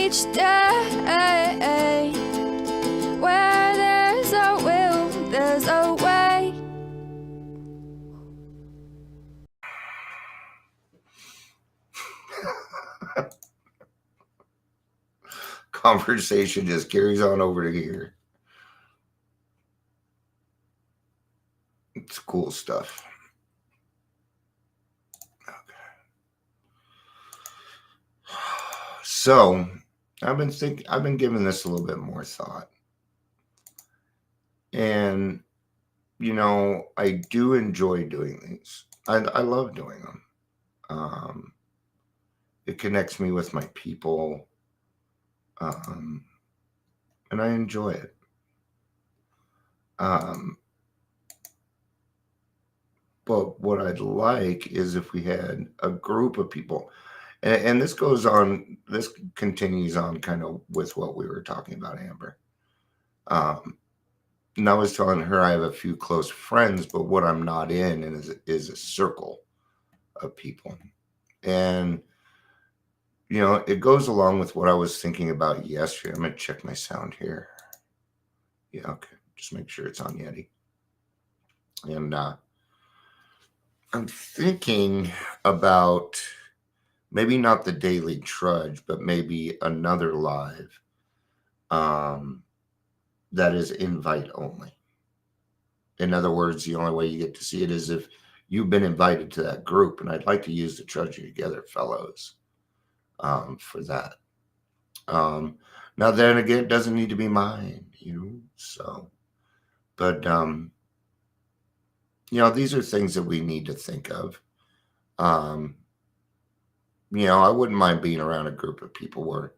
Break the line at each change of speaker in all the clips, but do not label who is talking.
each day. Where there's a will, there's a way.
Conversation just carries on over to here. It's cool stuff. Okay. So I've been giving this a little bit more thought. And I do enjoy doing these. I love doing them. It connects me with my people. And I enjoy it. But what I'd like is if we had a group of people, and this continues on kind of with what we were talking about, Amber. And I was telling her I have a few close friends, but what I'm not in is a circle of people. And, it goes along with what I was thinking about yesterday. I'm going to check my sound here. Yeah, okay. Just make sure it's on Yeti. And I'm thinking about maybe not the Daily Trudge, but maybe another live that is invite only. In other words, the only way you get to see it is if you've been invited to that group. And I'd like to use the Trudging Together fellows for that. Now, then again, it doesn't need to be mine, so. But, these are things that we need to think of. I wouldn't mind being around a group of people where,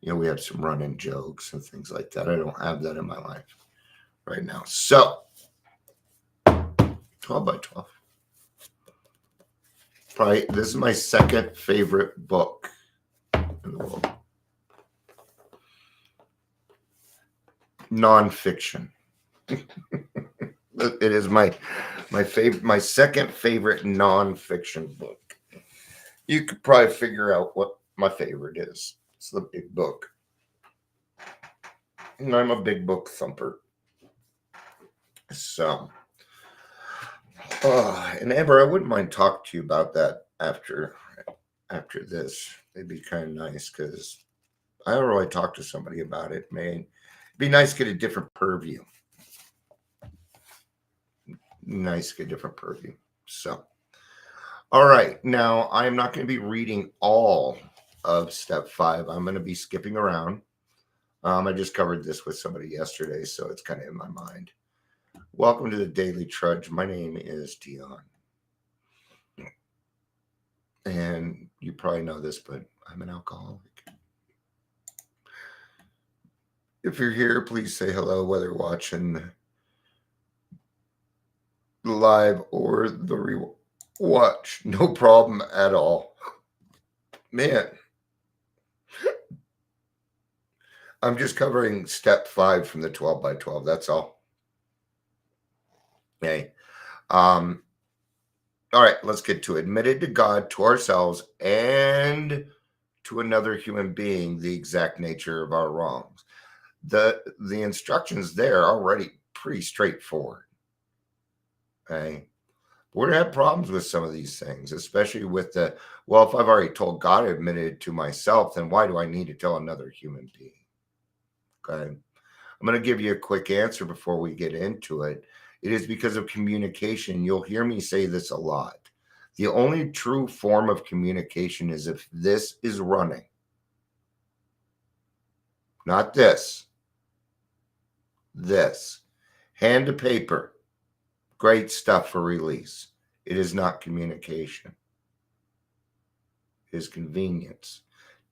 we have some run-in jokes and things like that. I don't have that in my life right now. So, 12 by 12. Probably, this is my second favorite book in the world. Nonfiction. It is my second favorite nonfiction book. You could probably figure out what my favorite is. It's the big book. And I'm a big book thumper. So, and Amber, I wouldn't mind talking to you about that after this. It'd be kind of nice because I don't really talk to somebody about it. Man, it'd be nice to get a different purview. So, all right. Now, I am not going to be reading all of step 5. I'm going to be skipping around. I just covered this with somebody yesterday, so it's kind of in my mind. Welcome to the Daily Trudge. My name is Dion. And you probably know this, but I'm an alcoholic. If you're here, please say hello, whether watching the live or the rewatch. No problem at all. Man. I'm just covering step 5 from the 12 by 12. That's all. Okay. All right, let's get to it. Admitted to God, to ourselves, and to another human being the exact nature of our wrongs. The instructions there are already pretty straightforward. Okay. We're going to have problems with some of these things, especially with if I've already told God I admitted it to myself, then why do I need to tell another human being? Okay. I'm going to give you a quick answer before we get into it. It is because of communication. You'll hear me say this a lot. The only true form of communication is if this is running. Not this. This. Hand to paper. Great stuff for release. It is not communication. It is convenience.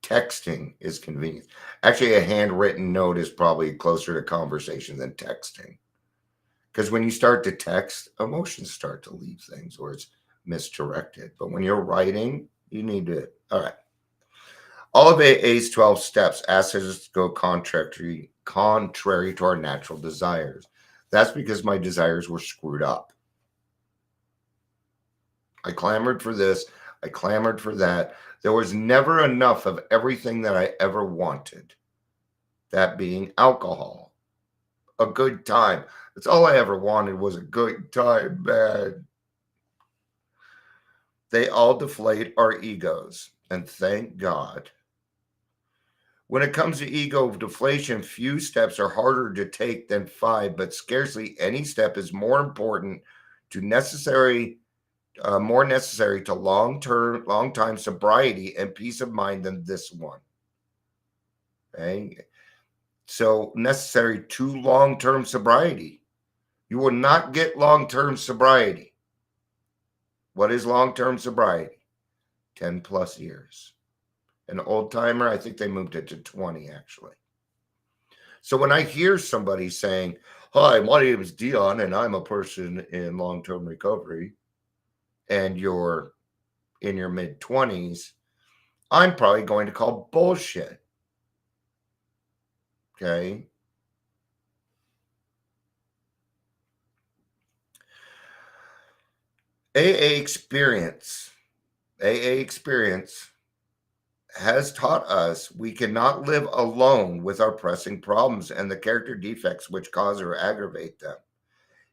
Texting is convenience. Actually, a handwritten note is probably closer to conversation than texting. Because when you start to text, emotions start to leave things or it's misdirected. But when you're writing, you need to, all right. All of AA's 12 steps asks us to go contrary to our natural desires. That's because my desires were screwed up. I clamored for this. I clamored for that. There was never enough of everything that I ever wanted. That being alcohol, a good time. That's all I ever wanted was a good time, man. They all deflate our egos, and thank God. When it comes to ego deflation, few steps are harder to take than 5, but scarcely any step is more important to more necessary to long time sobriety and peace of mind than this one. Okay, so necessary to long-term sobriety. You will not get long-term sobriety. What is long-term sobriety? 10 plus years. An old timer, I think they moved it to 20 actually. So when I hear somebody saying, "Hi, my name is Dion and I'm a person in long-term recovery," and you're in your mid-20s, I'm probably going to call bullshit. Okay. AA experience, AA experience has taught us we cannot live alone with our pressing problems and the character defects which cause or aggravate them.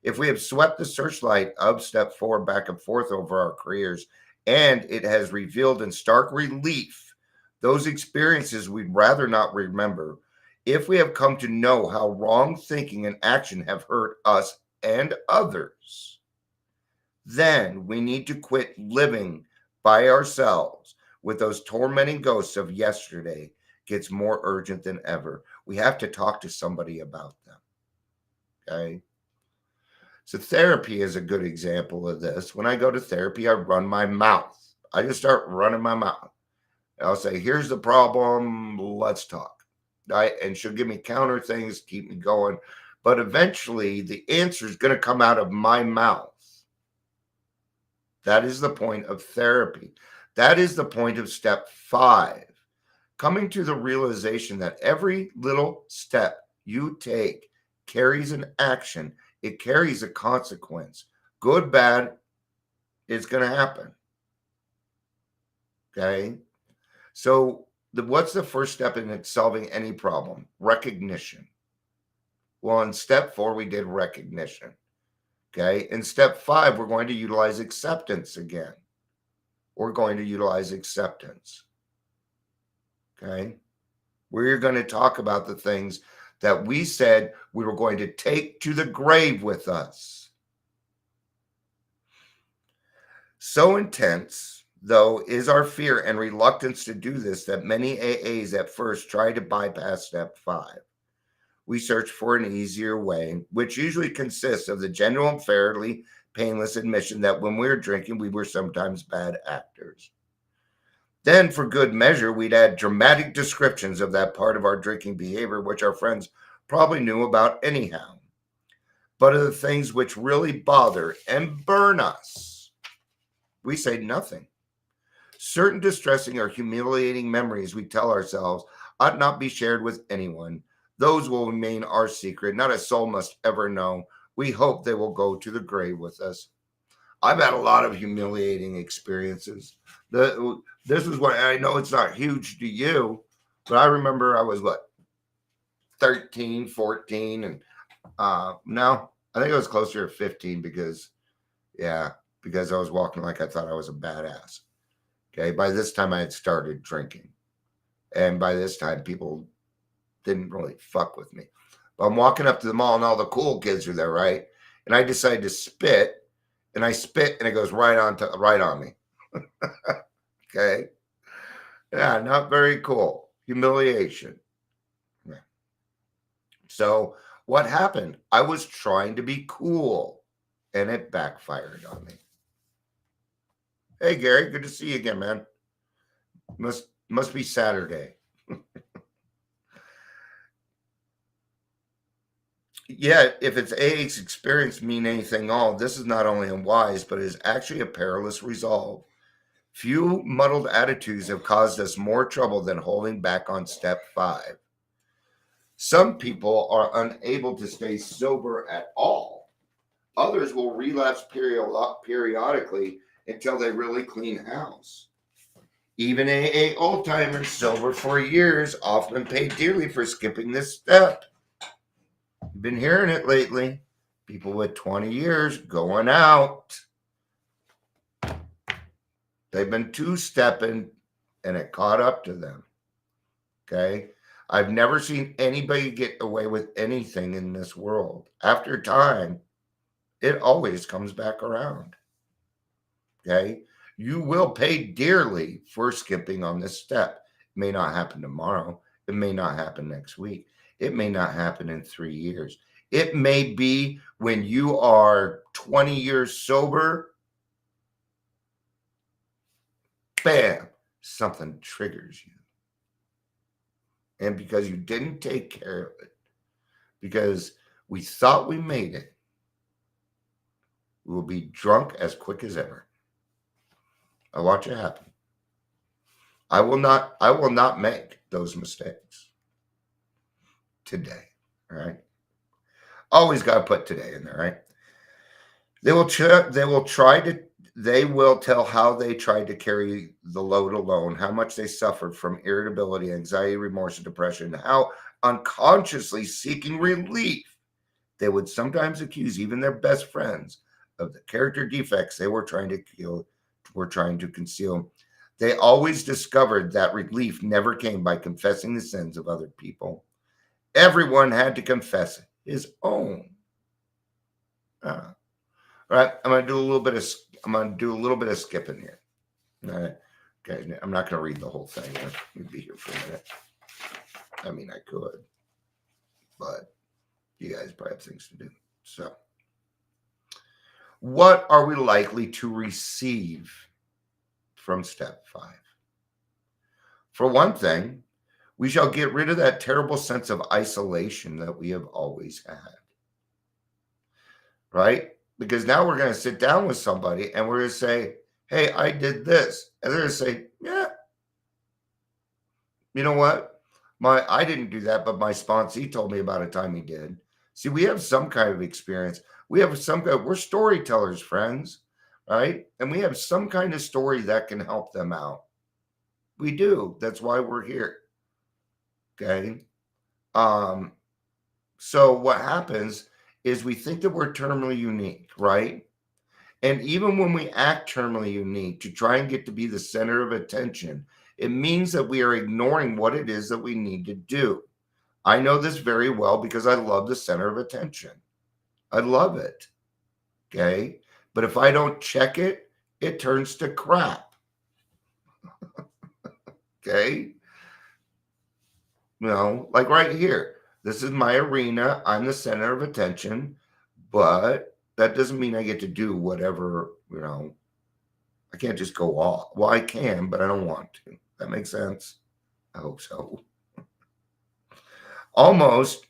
If we have swept the searchlight of step 4 back and forth over our careers, and it has revealed in stark relief those experiences we'd rather not remember, if we have come to know how wrong thinking and action have hurt us and others, then we need to quit living by ourselves with those tormenting ghosts of yesterday. Gets more urgent than ever. We have to talk to somebody about them. Okay. So therapy is a good example of this. When I go to therapy, I run my mouth. I just start running my mouth. I'll say, "Here's the problem. Let's talk." Right? And she'll give me counter things, keep me going. But eventually, the answer is going to come out of my mouth. That is the point of therapy. That is the point of step 5. Coming to the realization that every little step you take carries an action, it carries a consequence. Good, bad, it's going to happen. Okay. So, what's the first step in solving any problem? Recognition. Well, in step 4, we did recognition. Okay. In step 5, we're going to utilize acceptance again. We're going to utilize acceptance. Okay. We're going to talk about the things that we said we were going to take to the grave with us. So intense, though, is our fear and reluctance to do this that many AAs at first try to bypass step 5. We search for an easier way, which usually consists of the genuine, fairly painless admission that when we were drinking, we were sometimes bad actors. Then, for good measure, we'd add dramatic descriptions of that part of our drinking behavior, which our friends probably knew about anyhow. But of the things which really bother and burn us, we say nothing. Certain distressing or humiliating memories we tell ourselves ought not be shared with anyone. Those will remain our secret. Not a soul must ever know. We hope they will go to the grave with us. I've had a lot of humiliating experiences. This is what I know it's not huge to you, but I remember I was 13, 14, and no, I think I was closer to 15 because I was walking like I thought I was a badass. Okay, by this time I had started drinking, and by this time people didn't really fuck with me. But I'm walking up to the mall and all the cool kids are there, right? And I decide to spit, and I spit, and it goes right on me. Okay. Yeah, not very cool. Humiliation. Yeah. So what happened? I was trying to be cool, and it backfired on me. Hey Gary, good to see you again, man. Must be Saturday. Yeah, if it's AA's experience mean anything at all, this is not only unwise, but is actually a perilous resolve. Few muddled attitudes have caused us more trouble than holding back on step 5. Some people are unable to stay sober at all. Others will relapse periodically until they really clean house. Even AA old timers sober for years often pay dearly for skipping this step. You've been hearing it lately. People with 20 years going out. They've been two-stepping and it caught up to them. Okay? I've never seen anybody get away with anything in this world. After time, it always comes back around. Okay? You will pay dearly for skipping on this step. It may not happen tomorrow. It may not happen next week. It may not happen in 3 years. It may be when you are 20 years sober, bam, something triggers you. And because you didn't take care of it, because we thought we made it, we will be drunk as quick as ever. I watch it happen. I will not make those mistakes today. All right. Always got to put today in there, right? They will tell how they tried to carry the load alone, how much they suffered from irritability, anxiety, remorse, and depression, how unconsciously seeking relief. They would sometimes accuse even their best friends of the character defects they were trying to conceal. They always discovered that relief never came by confessing the sins of other people. Everyone had to confess his own. All right, I'm gonna do a little bit of skipping here. All right, okay, I'm not gonna read the whole thing. We'd be here for a minute. I mean, I could, but you guys probably have things to do. So, what are we likely to receive from step 5? For one thing, we shall get rid of that terrible sense of isolation that we have always had. Right? Because now we're going to sit down with somebody and we're going to say, hey, I did this. And they're going to say, yeah. You know what? I didn't do that, but my sponsee told me about a time he did. See, we have some kind of experience. We're storytellers, friends, right? And we have some kind of story that can help them out. We do. That's why we're here. Okay. So what happens is we think that we're terminally unique, right? And even when we act terminally unique to try and get to be the center of attention, it means that we are ignoring what it is that we need to do. I know this very well because I love the center of attention. I love it. Okay. But if I don't check it, it turns to crap. Okay. Like right here. This is my arena. I'm the center of attention, but that doesn't mean I get to do whatever, I can't just go off. Well, I can, but I don't want to. That makes sense? I hope so. Almost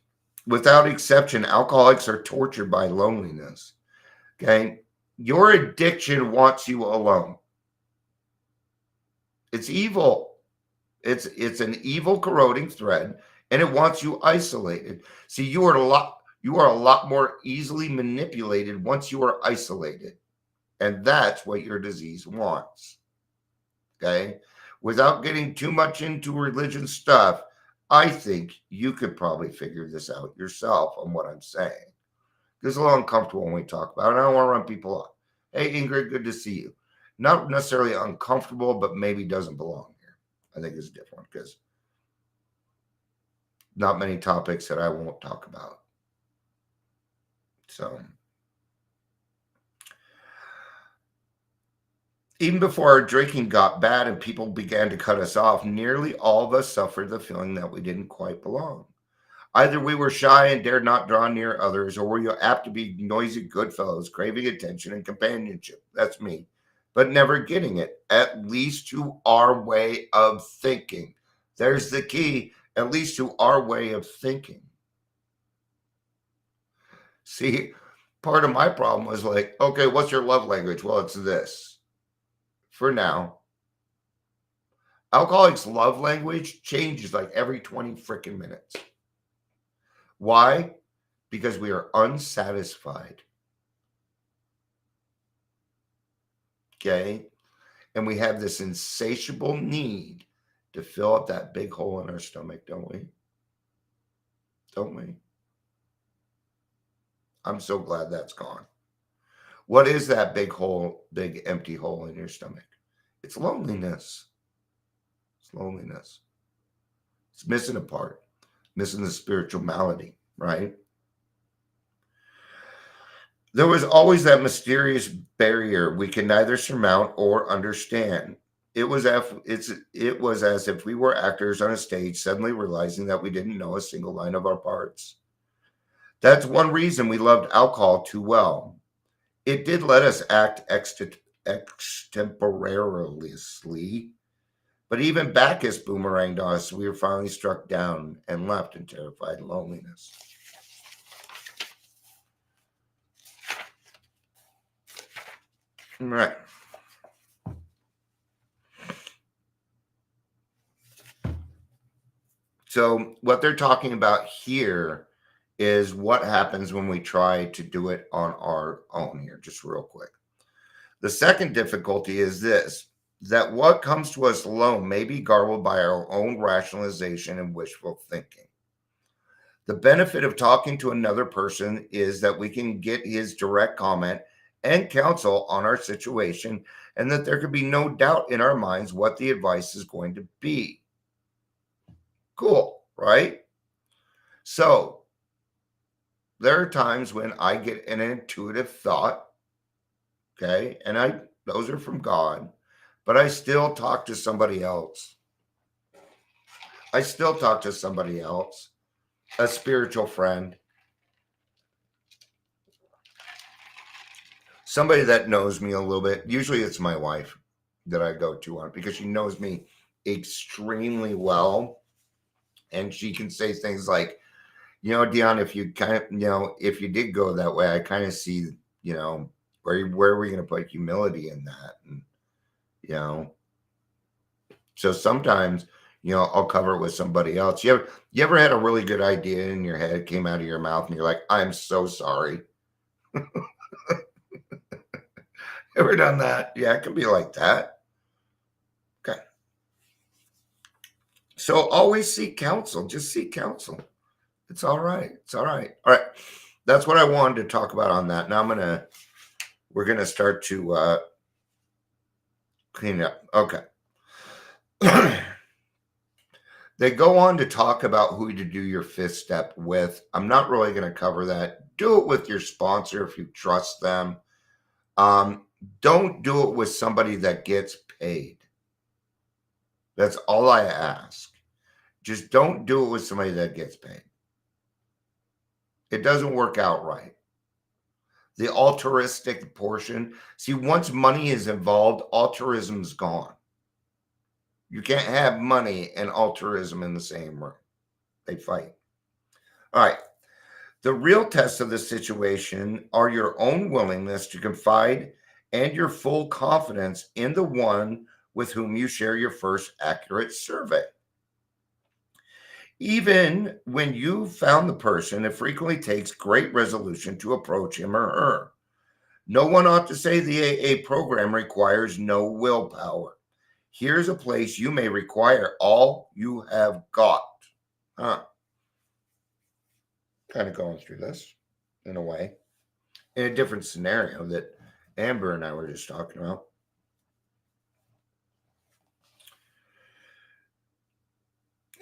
without exception, alcoholics are tortured by loneliness. Okay. Your addiction wants you alone. It's evil. It's an evil corroding thread, and it wants you isolated. See, you are a lot more easily manipulated once you are isolated. And that's what your disease wants. Okay. Without getting too much into religion stuff, I think you could probably figure this out yourself on what I'm saying. It's a little uncomfortable when we talk about it. I don't want to run people off. Hey, Ingrid, good to see you. Not necessarily uncomfortable, but maybe doesn't belong here. I think it's different because not many topics that I won't talk about. So, even before our drinking got bad and people began to cut us off, nearly all of us suffered the feeling that we didn't quite belong. Either we were shy and dared not draw near others, or we were apt to be noisy goodfellows, craving attention and companionship. That's me. But never getting it, at least to our way of thinking. There's the key, at least to our way of thinking. See, part of my problem was like, okay, what's your love language? Well, it's this. For now. Alcoholics' love language changes like every 20 freaking minutes. Why? Because we are unsatisfied. Okay. And we have this insatiable need to fill up that big hole in our stomach, don't we? Don't we? I'm so glad that's gone. What is that big hole, big empty hole in your stomach? It's loneliness. It's loneliness. It's missing a part, missing the spiritual malady, right? There was always that mysterious barrier we can neither surmount or understand. It was as if we were actors on a stage suddenly realizing that we didn't know a single line of our parts. That's one reason we loved alcohol too well. It did let us act extemporaneously, but even Bacchus boomeranged us. We were finally struck down and left in terrified loneliness. Right. So what they're talking about here is what happens when we try to do it on our own here, just real quick. The second difficulty is this, that what comes to us alone may be garbled by our own rationalization and wishful thinking. The benefit of talking to another person is that we can get his direct comment and counsel on our situation, and that there can be no doubt in our minds what the advice is going to be. Cool, right? So, there are times when I get an intuitive thought, okay, and those are from God, but I still talk to somebody else. I still talk to somebody else, a spiritual friend, somebody that knows me a little bit. Usually it's my wife that I go to on because she knows me extremely well. And she can say things like, Dion, if you kind of, if you did go that way, I kind of see, where are we going to put humility in that? And, so sometimes, I'll cover it with somebody else. You ever had a really good idea in your head, came out of your mouth, and you're like, I'm so sorry. Ever done that? Yeah, it can be like that. Okay. So always seek counsel. Just seek counsel. It's all right. It's all right. All right. That's what I wanted to talk about on that. Now we're gonna start to clean it up. Okay. They go on to talk about who to do your fifth step with. I'm not really going to cover that. Do it with your sponsor if you trust them. Don't do it with somebody that gets paid. That's all I ask. Just don't do it with somebody that gets paid. It doesn't work out right. The altruistic portion, see, once money is involved, altruism's gone. You can't have money and altruism in the same room. They fight. All right. The real test of the situation are your own willingness to confide and your full confidence in the one with whom you share your first accurate survey. Even when you've found the person, it frequently takes great resolution to approach him or her. No one ought to say the AA program requires no willpower. Here's a place you may require all you have got. Huh. Kind of going through this in a way, in a different scenario that Amber and I were just talking about.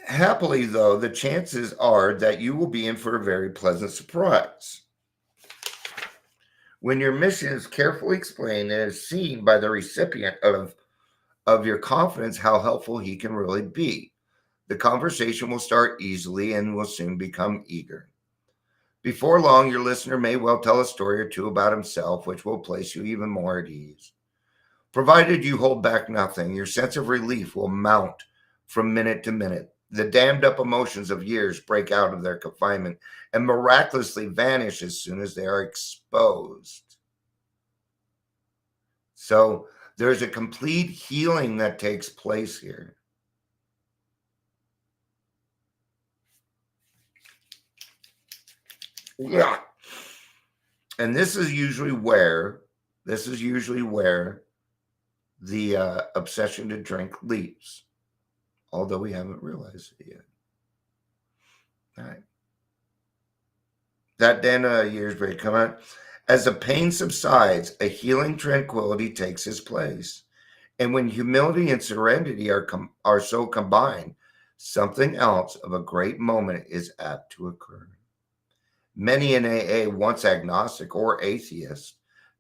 Happily, though, the chances are that you will be in for a very pleasant surprise. When your mission is carefully explained and is seen by the recipient of your confidence how helpful he can really be, the conversation will start easily and will soon become eager. Before long, your listener may well tell a story or two about himself, which will place you even more at ease. Provided you hold back nothing, your sense of relief will mount from minute to minute. The dammed up emotions of years break out of their confinement and miraculously vanish as soon as they are exposed. So there's a complete healing that takes place here. Yeah. And this is usually where the obsession to drink leaves, although we haven't realized it yet. All right. That then years break come out. As the pain subsides, a healing tranquility takes its place. And when humility and serenity are so combined, something else of a great moment is apt to occur. Many in AA, once agnostic or atheist,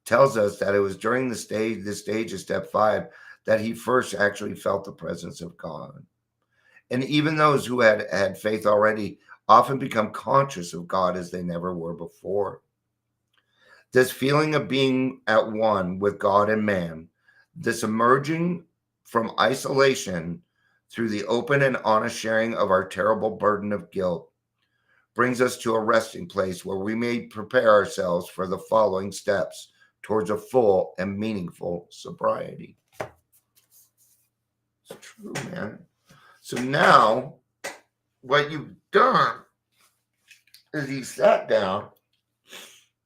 tells us that it was during this stage of step 5 that he first actually felt the presence of God. And even those who had faith already often become conscious of God as they never were before. This feeling of being at one with God and man, this emerging from isolation through the open and honest sharing of our terrible burden of guilt, brings us to a resting place where we may prepare ourselves for the following steps towards a full and meaningful sobriety. It's true, man. So now, what you've done is you sat down,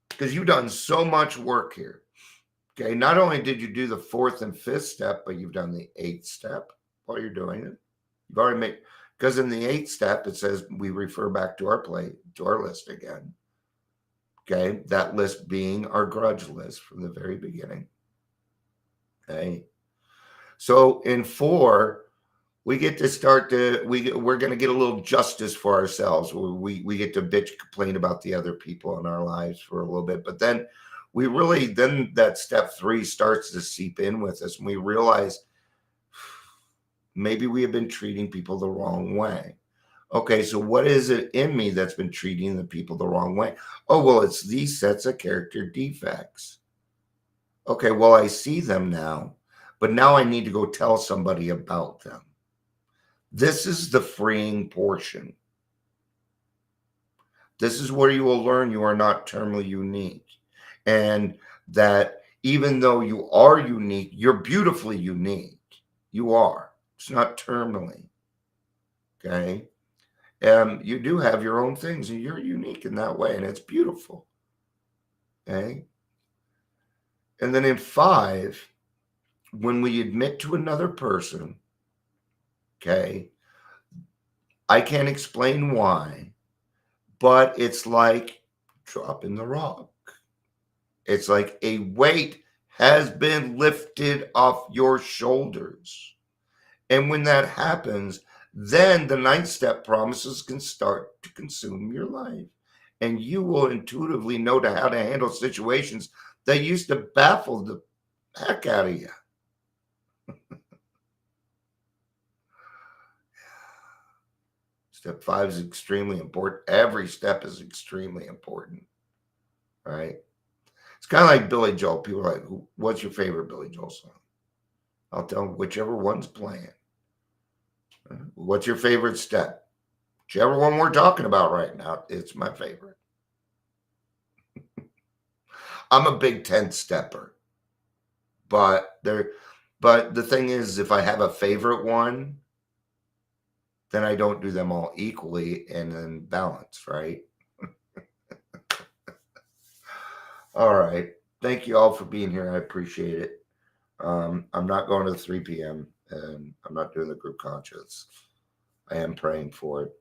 because you've done so much work here. Okay, not only did you do the 4th and 5th step, but you've done the 8th step while you're doing it. You've already made, because in the 8th step it says we refer back to our list again. Okay, that list being our grudge list from the very beginning. Okay, so in 4, we get to start to we're going to get a little justice for ourselves. We get to bitch, complain about the other people in our lives for a little bit, but then then that step 3 starts to seep in with us, and we realize maybe we have been treating people the wrong way. Okay, so what is it in me that's been treating the people the wrong way? Oh, well, it's these sets of character defects. Okay, well, I see them now, but now I need to go tell somebody about them. This is the freeing portion. This is where you will learn you are not terminally unique, and that even though you are unique, you're beautifully unique. You are. It's not terminally. Okay. You do have your own things, and you're unique in that way, and it's beautiful. Okay. And then in 5, when we admit to another person, okay, I can't explain why, but it's like dropping the rock. It's like a weight has been lifted off your shoulders. And when that happens, then the 9th step promises can start to consume your life. And you will intuitively know how to handle situations that used to baffle the heck out of you. Step 5 is extremely important. Every step is extremely important. Right? It's kind of like Billy Joel. People are like, what's your favorite Billy Joel song? I'll tell them whichever one's playing. What's your favorite step? Whichever one we're talking about right now, it's my favorite. I'm a big 10th stepper. But the thing is, if I have a favorite one, then I don't do them all equally and then balance, right? All right. Thank you all for being here. I appreciate it. I'm not going to the 3 p.m. and I'm not doing the group conscious. I am praying for it.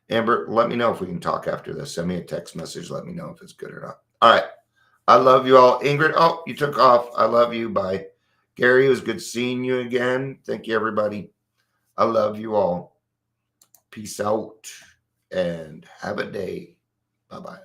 Amber, let me know if we can talk after this. Send me a text message. Let me know if it's good or not. All right. I love you all. Ingrid, oh, you took off. I love you. Bye. Gary, it was good seeing you again. Thank you, everybody. I love you all. Peace out and have a day. Bye-bye.